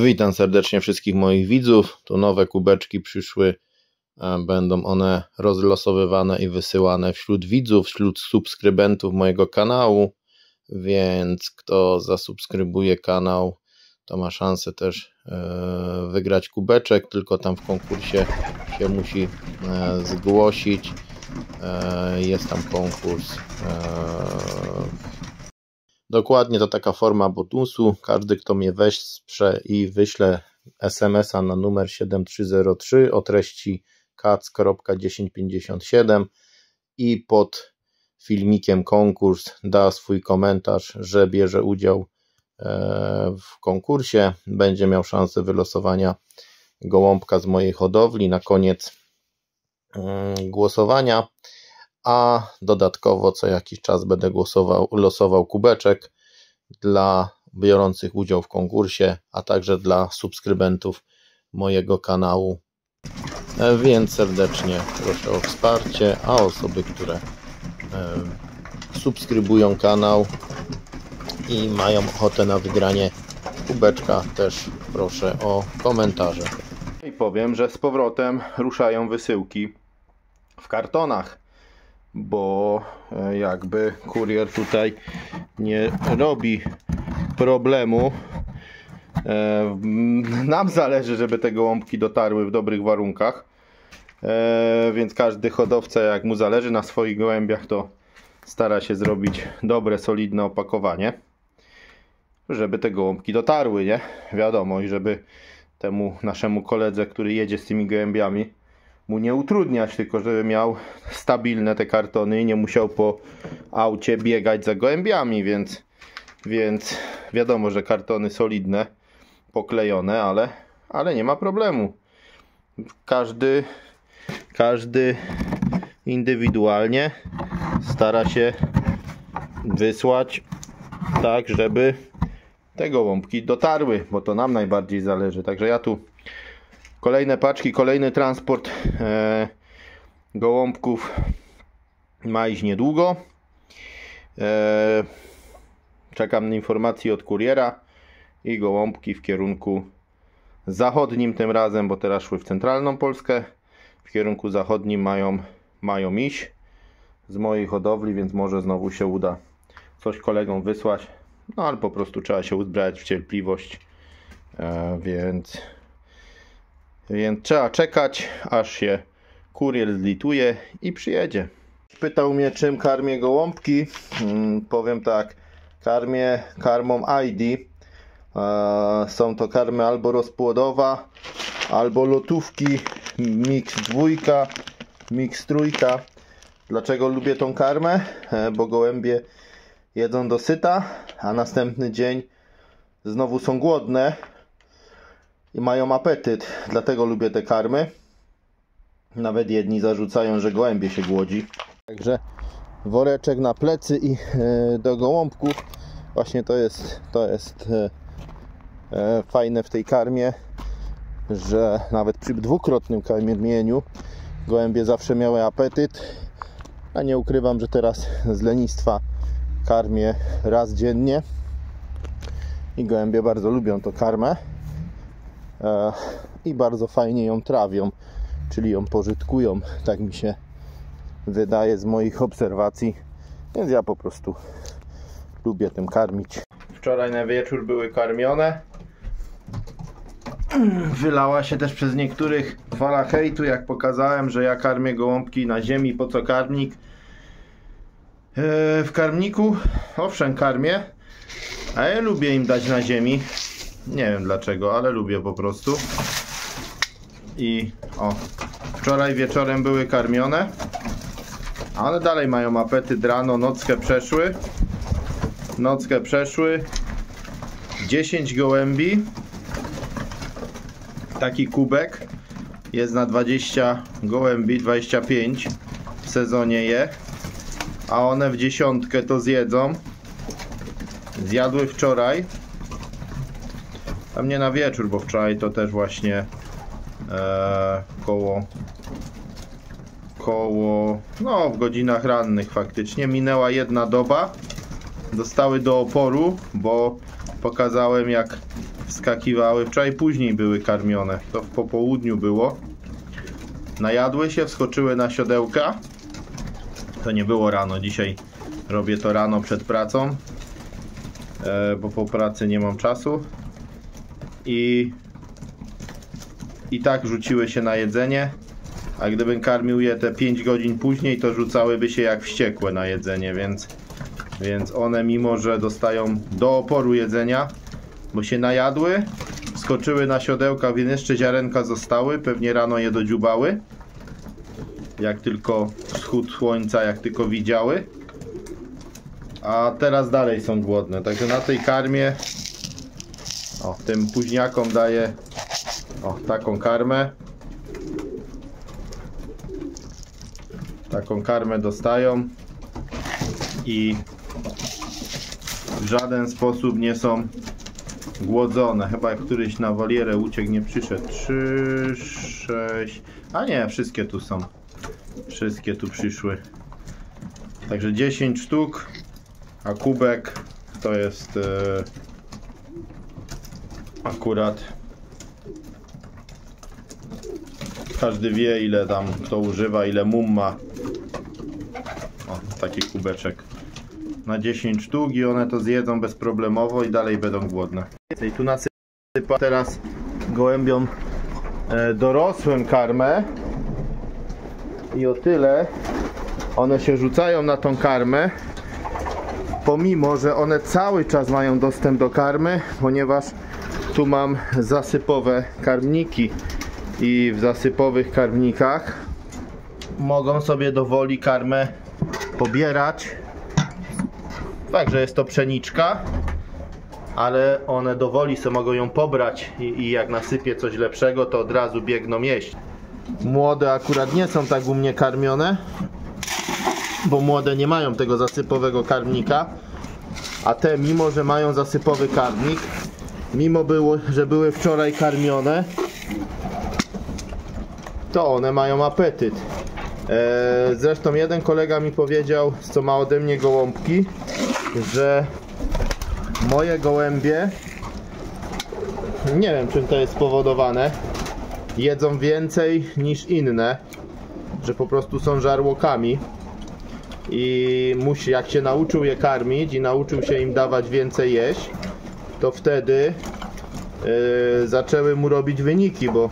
Witam serdecznie wszystkich moich widzów. Tu nowe kubeczki przyszły. Będą one rozlosowywane i wysyłane wśród widzów, wśród subskrybentów mojego kanału. Więc kto zasubskrybuje kanał, to ma szansę też wygrać kubeczek. Tylko tam w konkursie się musi zgłosić. Jest tam konkurs. Dokładnie to taka forma bonusu. Każdy, kto mnie wesprze i wyśle SMS-a na numer 7303 o treści kac.1057 i pod filmikiem konkurs da swój komentarz, że bierze udział w konkursie, będzie miał szansę wylosowania gołąbka z mojej hodowli na koniec głosowania. A dodatkowo co jakiś czas będę losował kubeczek dla biorących udział w konkursie, a także dla subskrybentów mojego kanału. Więc serdecznie proszę o wsparcie, a osoby, które subskrybują kanał i mają ochotę na wygranie kubeczka, też proszę o komentarze. I powiem, że z powrotem ruszają wysyłki w kartonach, bo jakby kurier tutaj nie robi problemu. Nam zależy, żeby te gołąbki dotarły w dobrych warunkach, więc każdy hodowca, jak mu zależy na swoich gołębiach, to stara się zrobić dobre, solidne opakowanie, żeby te gołąbki dotarły, nie? Wiadomo, i żeby temu naszemu koledze, który jedzie z tymi gołębiami, mu nie utrudniać, tylko żeby miał stabilne te kartony i nie musiał po aucie biegać za gołębiami, więc wiadomo, że kartony solidne, poklejone, ale nie ma problemu. Każdy indywidualnie stara się wysłać tak, żeby te gołąbki dotarły, bo to nam najbardziej zależy. Także ja tu kolejne paczki, kolejny transport gołąbków ma iść niedługo. Czekam na informacje od kuriera i gołąbki w kierunku zachodnim tym razem, bo teraz szły w centralną Polskę. W kierunku zachodnim mają iść z mojej hodowli, więc może znowu się uda coś kolegom wysłać. No ale po prostu trzeba się uzbrać w cierpliwość, więc trzeba czekać, aż się kurier zlituje i przyjedzie. Pytał mnie, czym karmię gołąbki. Powiem tak, karmię karmą ID. Są to karmy albo rozpłodowa, albo lotówki mix 2, mix 3. Dlaczego lubię tą karmę? Bo gołębie jedzą do syta, a następny dzień znowu są głodne i mają apetyt. Dlatego lubię te karmy. Nawet jedni zarzucają, że gołębie się głodzi. Także woreczek na plecy i do gołąbków. Właśnie to jest fajne w tej karmie, że nawet przy dwukrotnym karmieniu gołębie zawsze miały apetyt. A nie ukrywam, że teraz z lenistwa karmię raz dziennie i gołębie bardzo lubią tą karmę i bardzo fajnie ją trawią, czyli ją pożytkują, tak mi się wydaje z moich obserwacji, więc ja po prostu lubię tym karmić. Wczoraj na wieczór były karmione. Wylała się też przez niektórych fala hejtu, jak pokazałem, że ja karmię gołąbki na ziemi. Po co karmnik? W karmniku owszem karmię, a ja lubię im dać na ziemi. Nie wiem dlaczego, ale lubię po prostu. I o, wczoraj wieczorem były karmione, ale dalej mają apetyt rano. Nockę przeszły 10 gołębi. Taki kubek jest na 20 gołębi, 25 w sezonie je, a one w dziesiątkę to zjedzą. Zjadły wczoraj, a mnie na wieczór, bo wczoraj to też właśnie no w godzinach rannych faktycznie minęła jedna doba. Dostały do oporu, bo pokazałem, jak w wskakiwały. Wczoraj później były karmione, to po południu było. Najadły się, wskoczyły na siodełka. To nie było rano, dzisiaj robię to rano przed pracą, bo po pracy nie mam czasu. I tak rzuciły się na jedzenie, a gdybym karmił je te 5 godzin później, to rzucałyby się jak wściekłe na jedzenie, więc one, mimo że dostają do oporu jedzenia, bo się najadły, skoczyły na siodełka, więc jeszcze ziarenka zostały, pewnie rano je dodziubały, jak tylko wschód słońca, jak tylko widziały, a teraz dalej są głodne. Także na tej karmie, tym późniakom daję taką karmę. Taką karmę dostają i w żaden sposób nie są głodzone. Chyba jak któryś na wolierę uciekł, nie przyszedł. 3, 6, a nie, wszystkie tu są. Wszystkie tu przyszły. Także 10 sztuk, a kubek to jest akurat każdy wie, ile tam kto używa, ile mum ma. Taki kubeczek na 10 sztuk i one to zjedzą bezproblemowo i dalej będą głodne. I tu nasypa teraz gołębiom dorosłym karmę i o tyle one się rzucają na tą karmę, pomimo że one cały czas mają dostęp do karmy, ponieważ tu mam zasypowe karmniki i w zasypowych karmnikach mogą sobie do woli karmę pobierać. Także jest to pszeniczka, ale one do woli sobie mogą ją pobrać i jak nasypię coś lepszego, to od razu biegną jeść. Młode akurat nie są tak u mnie karmione, bo młode nie mają tego zasypowego karmnika, a te, mimo że mają zasypowy karmnik, mimo że były wczoraj karmione, to one mają apetyt. Zresztą jeden kolega mi powiedział, co ma ode mnie gołąbki, że moje gołębie, nie wiem czym to jest spowodowane, jedzą więcej niż inne, że po prostu są żarłokami i jak się nauczył je karmić i nauczył się im dawać więcej jeść, to wtedy zaczęły mu robić wyniki, bo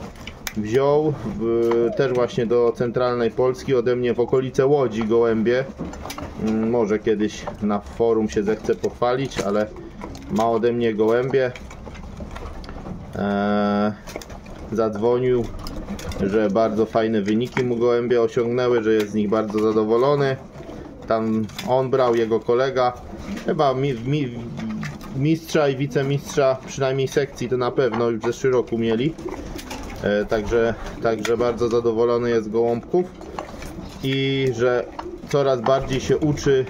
wziął też właśnie do centralnej Polski ode mnie w okolice Łodzi gołębie. Może kiedyś na forum się zechce pochwalić, ale ma ode mnie gołębie. Zadzwonił, że bardzo fajne wyniki mu gołębie osiągnęły, że jest z nich bardzo zadowolony. Tam on brał, jego kolega, chyba mistrza i wicemistrza, przynajmniej sekcji to na pewno już w zeszłym roku mieli. Także bardzo zadowolony jest z gołąbków i że coraz bardziej się uczy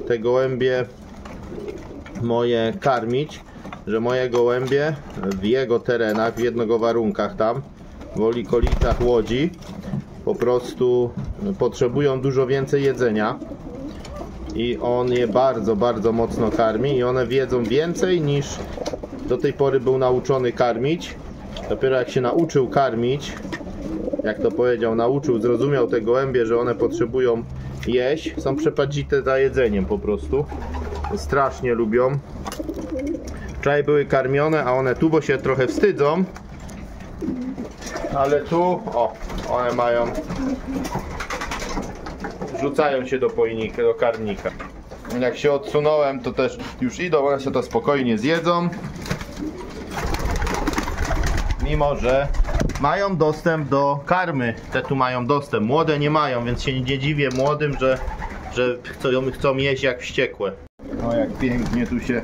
te gołębie moje karmić, że moje gołębie w jego terenach, w jego warunkach tam, w okolicach Łodzi, po prostu potrzebują dużo więcej jedzenia i on je bardzo, bardzo mocno karmi i one jedzą więcej niż do tej pory był nauczony karmić. Dopiero jak się nauczył karmić, jak to powiedział, zrozumiał te gołębie, że one potrzebują jeść, są przepadzite za jedzeniem po prostu. Strasznie lubią. Wczoraj były karmione, a one tu, bo się trochę wstydzą, ale tu, one mają, rzucają się do pojnika, do karmnika. Jak się odsunąłem, to też już idą, one sobie to spokojnie zjedzą. Mimo że mają dostęp do karmy, te tu mają dostęp, młode nie mają, więc się nie dziwię młodym, że chcą jeść jak wściekłe. O, jak pięknie tu się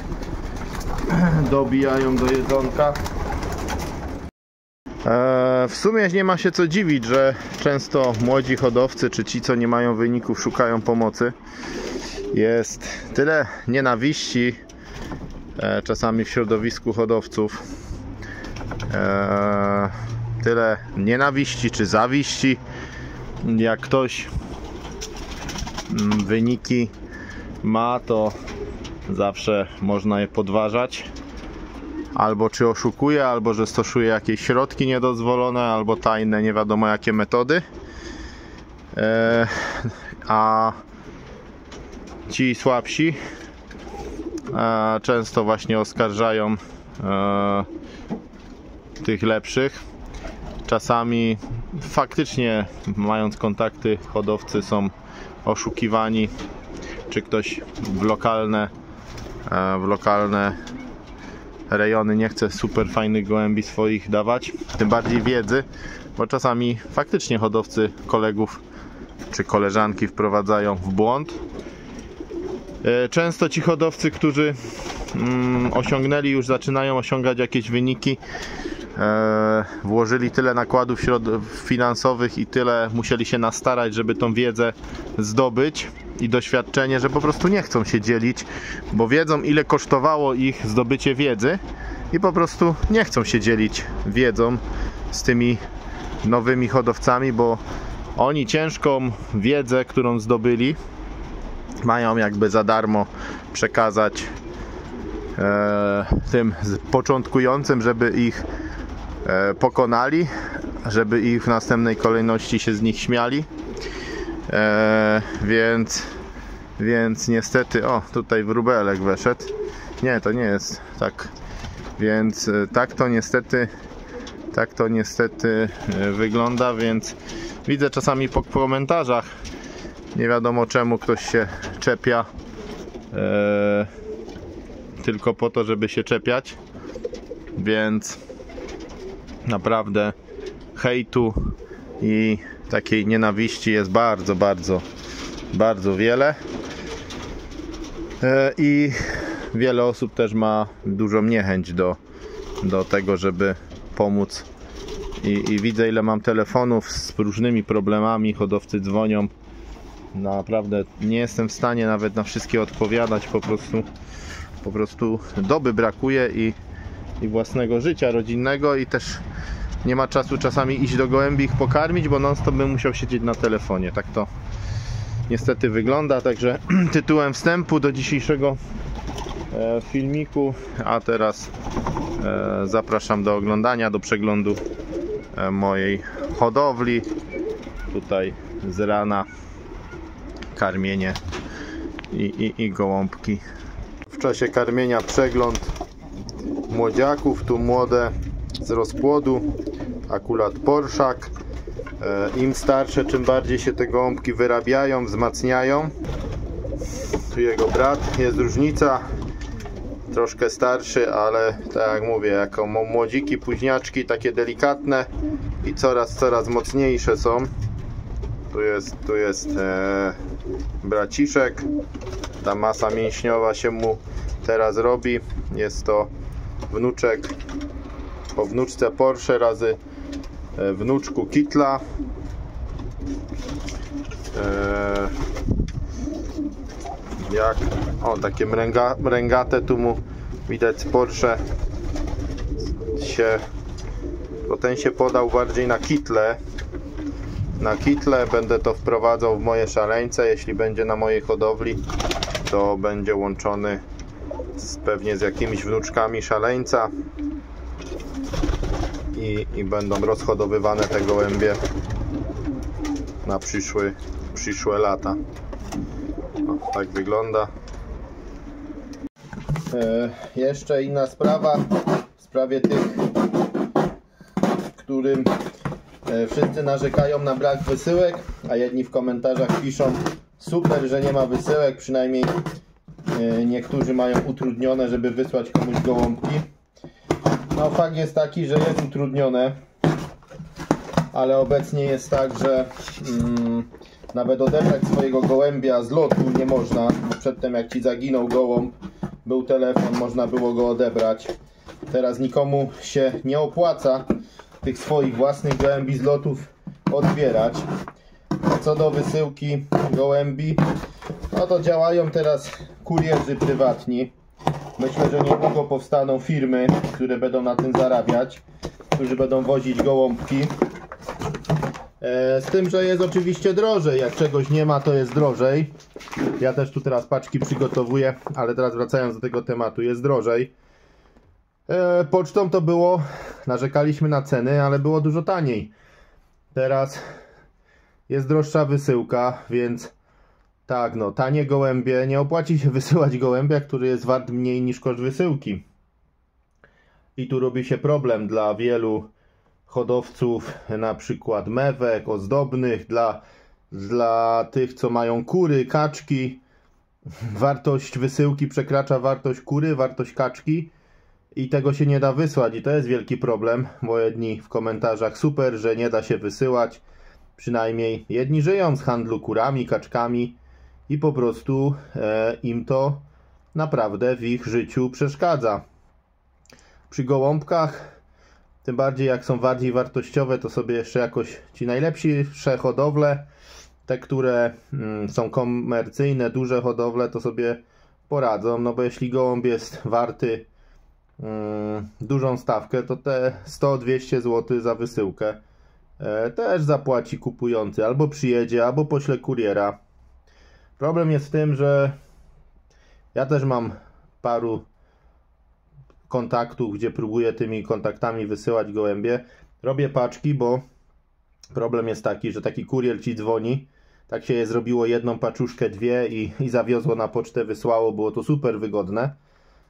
dobijają do jedzonka. W sumie nie ma się co dziwić, że często młodzi hodowcy, czy ci, co nie mają wyników, szukają pomocy. Jest tyle nienawiści czasami w środowisku hodowców, tyle nienawiści czy zawiści. Jak ktoś wyniki ma, to zawsze można je podważać, albo czy oszukuje, albo że stosuje jakieś środki niedozwolone, albo tajne, nie wiadomo jakie metody. A ci słabsi często właśnie oskarżają tych lepszych. Czasami faktycznie, mając kontakty, hodowcy są oszukiwani, czy ktoś w lokalne rejony nie chce super fajnych gołębi swoich dawać, tym bardziej wiedzy, bo czasami faktycznie hodowcy kolegów czy koleżanki wprowadzają w błąd. Często ci hodowcy, którzy osiągnęli, już zaczynają osiągać jakieś wyniki, włożyli tyle nakładów finansowych i tyle musieli się nastarać, żeby tą wiedzę zdobyć i doświadczenie, że po prostu nie chcą się dzielić, bo wiedzą, ile kosztowało ich zdobycie wiedzy i po prostu nie chcą się dzielić wiedzą z tymi nowymi hodowcami, bo oni ciężką wiedzę, którą zdobyli, mają jakby za darmo przekazać tym początkującym, żeby ich pokonali, żeby ich w następnej kolejności się z nich śmiali. Więc niestety, o, tutaj wróbelek weszedł. Nie, to nie jest tak. Więc tak to niestety wygląda, więc widzę czasami po komentarzach, nie wiadomo czemu ktoś się czepia tylko po to, żeby się czepiać, więc naprawdę hejtu i takiej nienawiści jest bardzo wiele i wiele osób też ma dużą niechęć do tego, żeby pomóc i widzę, ile mam telefonów z różnymi problemami, hodowcy dzwonią, naprawdę nie jestem w stanie nawet na wszystkie odpowiadać, po prostu doby brakuje i własnego życia rodzinnego, i też nie ma czasu czasami iść do gołębi, ich pokarmić, bo non stop bym musiał siedzieć na telefonie. Tak to niestety wygląda. Także tytułem wstępu do dzisiejszego filmiku, a teraz zapraszam do oglądania, do przeglądu mojej hodowli. Tutaj z rana karmienie i gołąbki. W czasie karmienia przegląd młodziaków, tu młode z rozpłodu, akurat porszak. Im starsze, czym bardziej się te gołąbki wyrabiają, wzmacniają. Tu jego brat, jest różnica, troszkę starszy, ale tak jak mówię, jako młodziki, późniaczki, takie delikatne i coraz mocniejsze są. Tu jest braciszek, ta masa mięśniowa się mu teraz robi. Jest to wnuczek po wnuczce Porsche razy wnuczku Kitla. Takie mręgate, tu mu widać Porsche bo ten się podał bardziej na kitle. Będę to wprowadzał w moje szaleńce. Jeśli będzie na mojej hodowli, to będzie łączony pewnie z jakimiś wnuczkami szaleńca i będą rozhodowywane te gołębie na przyszłe lata. Tak wygląda. Jeszcze inna sprawa, w sprawie tych, którym wszyscy narzekają na brak wysyłek, a jedni w komentarzach piszą: super, że nie ma wysyłek, przynajmniej niektórzy mają utrudnione, żeby wysłać komuś gołąbki. No, fakt jest taki, że jest utrudnione, ale obecnie jest tak, że nawet odebrać swojego gołębia z lotu nie można, bo przedtem, jak ci zaginął gołąb, był telefon, można było go odebrać. Teraz nikomu się nie opłaca tych swoich własnych gołębi z lotów odbierać. Co do wysyłki gołębi, no to działają teraz kurierzy prywatni. Myślę, że niedługo powstaną firmy, które będą na tym zarabiać, którzy będą wozić gołąbki. Z tym, że jest oczywiście drożej. Jak czegoś nie ma, to jest drożej. Ja też tu teraz paczki przygotowuję, ale teraz wracając do tego tematu, jest drożej. Pocztą to było, narzekaliśmy na ceny, ale było dużo taniej. Teraz jest droższa wysyłka, więc tak, no, tanie gołębie, nie opłaci się wysyłać gołębia, który jest wart mniej niż koszt wysyłki. I tu robi się problem dla wielu hodowców, na przykład mewek ozdobnych, dla tych, co mają kury, kaczki. Wartość wysyłki przekracza wartość kury, wartość kaczki i tego się nie da wysłać. I to jest wielki problem, bo jedni w komentarzach super, że nie da się wysyłać. Przynajmniej jedni żyją z handlu kurami, kaczkami i po prostu im to naprawdę w ich życiu przeszkadza. Przy gołąbkach, tym bardziej jak są bardziej wartościowe, to sobie jeszcze jakoś ci najlepsze hodowle, te, które są komercyjne, duże hodowle, to sobie poradzą, no bo jeśli gołąb jest warty dużą stawkę, to te 100-200 zł za wysyłkę też zapłaci kupujący, albo przyjedzie, albo pośle kuriera. Problem jest w tym, że ja też mam paru kontaktów, gdzie próbuję tymi kontaktami wysyłać gołębie. Robię paczki, bo problem jest taki, że taki kurier ci dzwoni, tak się je zrobiło jedną paczuszkę, dwie i zawiozło na pocztę, wysłało, było to super wygodne.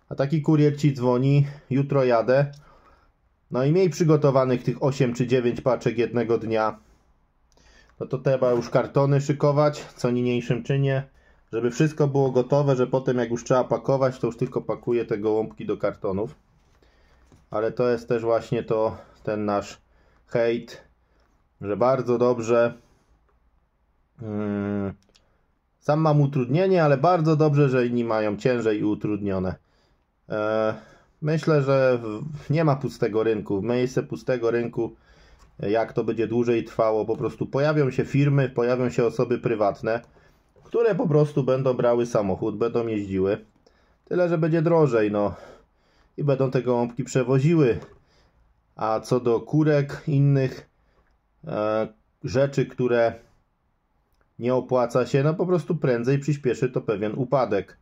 A taki kurier ci dzwoni, jutro jadę, no i miej przygotowanych tych 8 czy 9 paczek jednego dnia. No to trzeba już kartony szykować, co niniejszym czynię, żeby wszystko było gotowe, że potem jak już trzeba pakować, to już tylko pakuję te gołąbki do kartonów. Ale to jest też właśnie ten nasz hejt, że bardzo dobrze, sam mam utrudnienie, ale bardzo dobrze, że inni mają ciężej i utrudnione. Myślę, że nie ma pustego rynku. W miejsce pustego rynku, jak to będzie dłużej trwało, po prostu pojawią się firmy, pojawią się osoby prywatne, które po prostu będą brały samochód, będą jeździły. Tyle, że będzie drożej, no. I będą te gołąbki przewoziły. A co do kurek, innych rzeczy, które nie opłaca się, no po prostu prędzej przyspieszy to pewien upadek.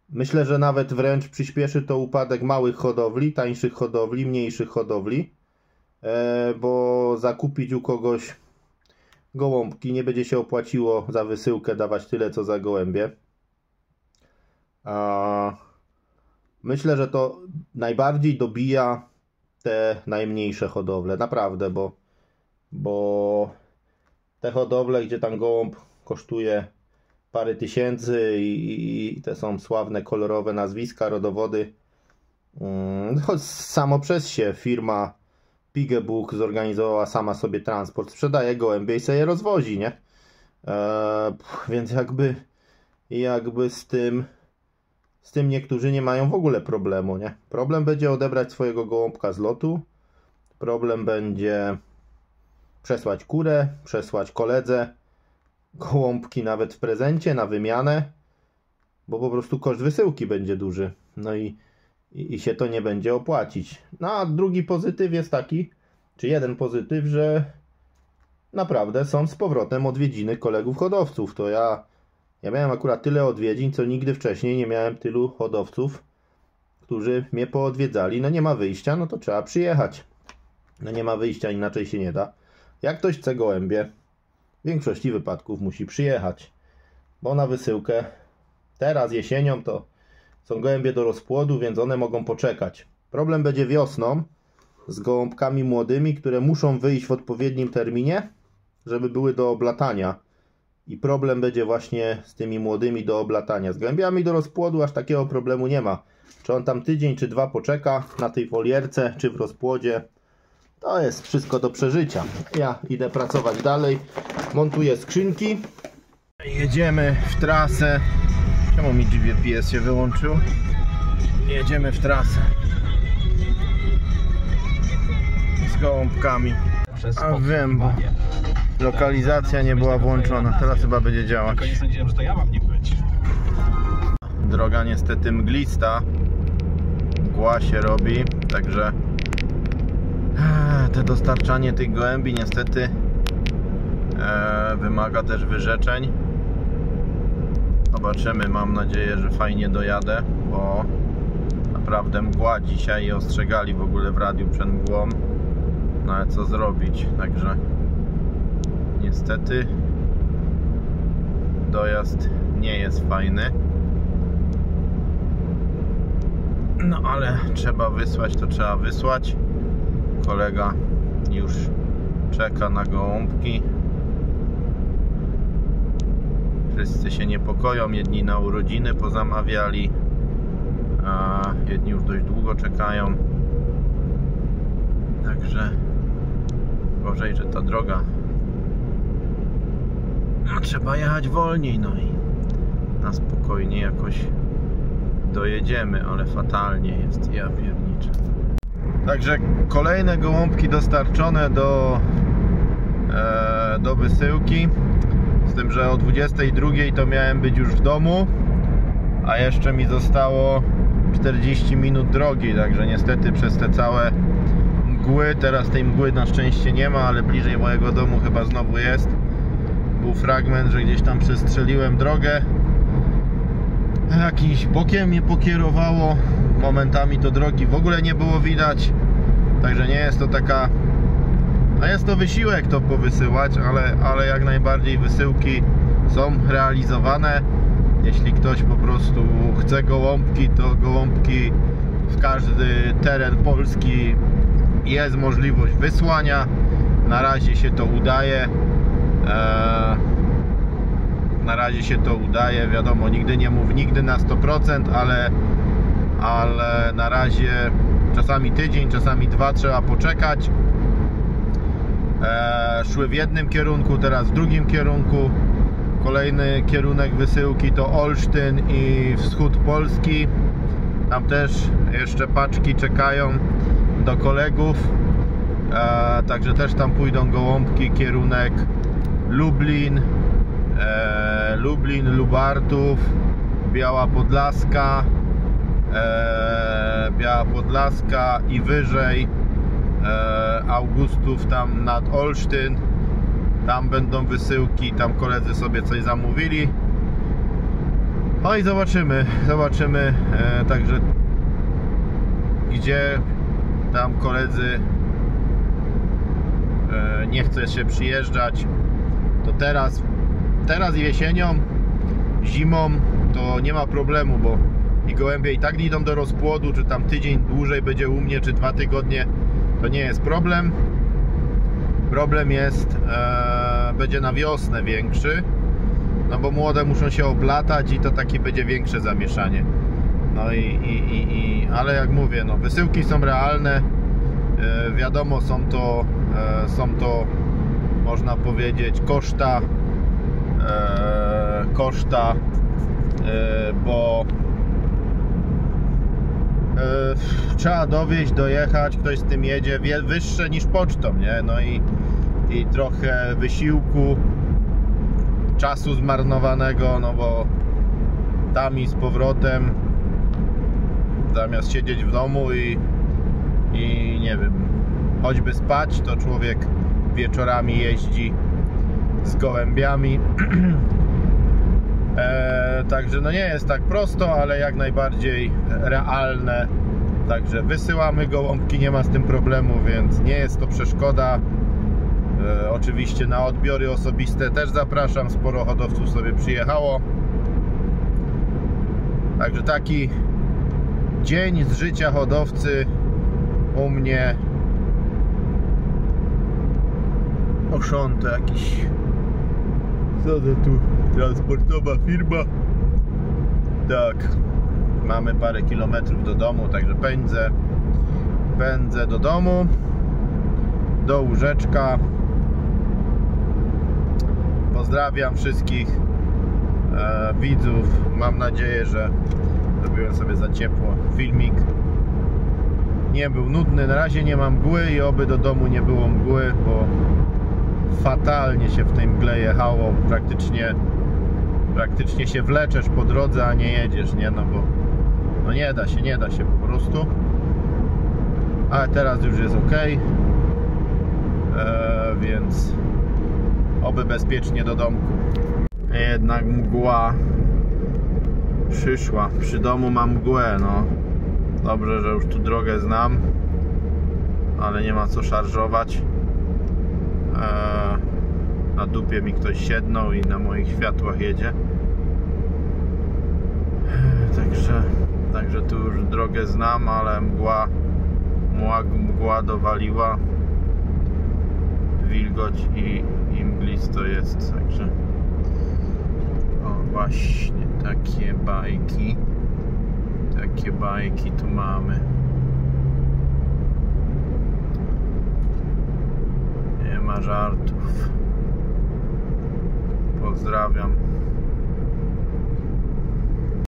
Myślę, że nawet wręcz przyspieszy to upadek małych hodowli, tańszych hodowli, mniejszych hodowli, bo zakupić u kogoś gołąbki nie będzie się opłaciło za wysyłkę dawać tyle co za gołębie. Myślę, że to najbardziej dobija te najmniejsze hodowle, naprawdę, bo te hodowle, gdzie tam gołąb kosztuje parę tysięcy i te są sławne, kolorowe nazwiska, rodowody, samo przez się firma Pigebook zorganizowała sama sobie transport, sprzedaje gołębie i sobie je rozwozi, nie? Więc jakby z tym niektórzy nie mają w ogóle problemu, nie? Problem będzie odebrać swojego gołąbka z lotu, problem będzie przesłać kurę, przesłać koledze gołąbki nawet w prezencie, na wymianę, bo po prostu koszt wysyłki będzie duży, no i się to nie będzie opłacić. No a drugi pozytyw jest taki, czy jeden pozytyw, że naprawdę są z powrotem odwiedziny kolegów hodowców. To ja miałem akurat tyle odwiedzin, co nigdy wcześniej nie miałem tylu hodowców, którzy mnie poodwiedzali. No nie ma wyjścia, no to trzeba przyjechać. No nie ma wyjścia, inaczej się nie da. Jak ktoś chce gołębie, w większości wypadków musi przyjechać, bo na wysyłkę teraz jesienią to są gołębie do rozpłodu, więc one mogą poczekać. Problem będzie wiosną z gołąbkami młodymi, które muszą wyjść w odpowiednim terminie, żeby były do oblatania. I problem będzie właśnie z tymi młodymi do oblatania. Z gołębiami do rozpłodu aż takiego problemu nie ma. Czy on tam tydzień czy dwa poczeka na tej folierce, czy w rozpłodzie, to jest wszystko do przeżycia. Ja idę pracować dalej, montuję skrzynki. Jedziemy w trasę. Czemu mi GPS się wyłączył? Jedziemy w trasę z gołąbkami. A wiem, bo lokalizacja nie była włączona. Teraz chyba będzie działać. Tylko nie sądziłem, że to ja mam nie być. Droga niestety mglista, mgła się robi, także te dostarczanie tych gołębi niestety wymaga też wyrzeczeń. Zobaczymy, mam nadzieję, że fajnie dojadę, bo naprawdę mgła dzisiaj i ostrzegali w ogóle w radiu przed mgłą. No ale co zrobić, także niestety dojazd nie jest fajny. No ale trzeba wysłać, to trzeba wysłać. Kolega już czeka na gołąbki. Wszyscy się niepokoją, jedni na urodziny pozamawiali, a jedni już dość długo czekają. Także gorzej, że ta droga, no, trzeba jechać wolniej, no i na spokojnie jakoś dojedziemy, ale fatalnie jest, ja pierniczę. Także kolejne gołąbki dostarczone do wysyłki. Z tym, że o 22 to miałem być już w domu, a jeszcze mi zostało 40 minut drogi, także niestety przez te całe mgły, teraz tej mgły na szczęście nie ma, ale bliżej mojego domu chyba znowu jest. Był fragment, że gdzieś tam przestrzeliłem drogę, jakiś bokiem mnie pokierowało, momentami to drogi w ogóle nie było widać, także nie jest to taka... No jest to wysiłek to powysyłać, ale jak najbardziej wysyłki są realizowane. Jeśli ktoś po prostu chce gołąbki, to gołąbki w każdy teren Polski jest możliwość wysłania. Na razie się to udaje. Na razie się to udaje, wiadomo, nigdy nie mów nigdy na 100%, ale na razie czasami tydzień, czasami dwa trzeba poczekać. Szły w jednym kierunku, teraz w drugim kierunku. Kolejny kierunek wysyłki to Olsztyn i wschód Polski. Tam też jeszcze paczki czekają do kolegów, także też tam pójdą gołąbki. Kierunek Lublin, Lubartów, Biała Podlaska i wyżej Augustów, tam nad Olsztyn. Tam będą wysyłki, tam koledzy sobie coś zamówili. No i zobaczymy także gdzie tam koledzy nie chce się przyjeżdżać, to teraz jesienią, zimą to nie ma problemu, bo i gołębie i tak idą do rozpłodu, czy tam tydzień dłużej będzie u mnie, czy 2 tygodnie, to nie jest problem. Problem jest, będzie na wiosnę większy, no bo młode muszą się oblatać i to takie będzie większe zamieszanie. No ale jak mówię, no wysyłki są realne, wiadomo, są to można powiedzieć koszta, bo trzeba dowieźć, dojechać, ktoś z tym jedzie, wyższe niż pocztą, nie? No i trochę wysiłku, czasu zmarnowanego, no bo tam i z powrotem, zamiast siedzieć w domu i nie wiem, choćby spać, to człowiek wieczorami jeździ z gołębiami. Także no nie jest tak prosto, ale jak najbardziej realne. Także wysyłamy gołąbki, nie ma z tym problemu, więc nie jest to przeszkoda. Oczywiście na odbiory osobiste też zapraszam, sporo hodowców sobie przyjechało. Także taki dzień z życia hodowcy u mnie. Oszon to jakiś, co to tu, transportowa firma. Tak, mamy parę kilometrów do domu, także pędzę do domu, do łóżeczka. Pozdrawiam wszystkich widzów. Mam nadzieję, że zrobiłem sobie za ciepło filmik. Nie był nudny, na razie nie mam mgły i oby do domu nie było mgły, bo fatalnie się w tej mgle jechało. Praktycznie się wleczesz po drodze, a nie jedziesz, nie? No bo no nie da się po prostu. Ale teraz już jest ok, więc oby bezpiecznie do domku. Jednak mgła przyszła. Przy domu mam mgłę, no Dobrze, że już tu drogę znam, ale nie ma co szarżować. Na dupie mi ktoś siednął i na moich światłach jedzie. Także tu już drogę znam, ale mgła dowaliła, wilgoć i mglisto jest, także o właśnie takie bajki tu mamy. Nie ma żartów. Pozdrawiam.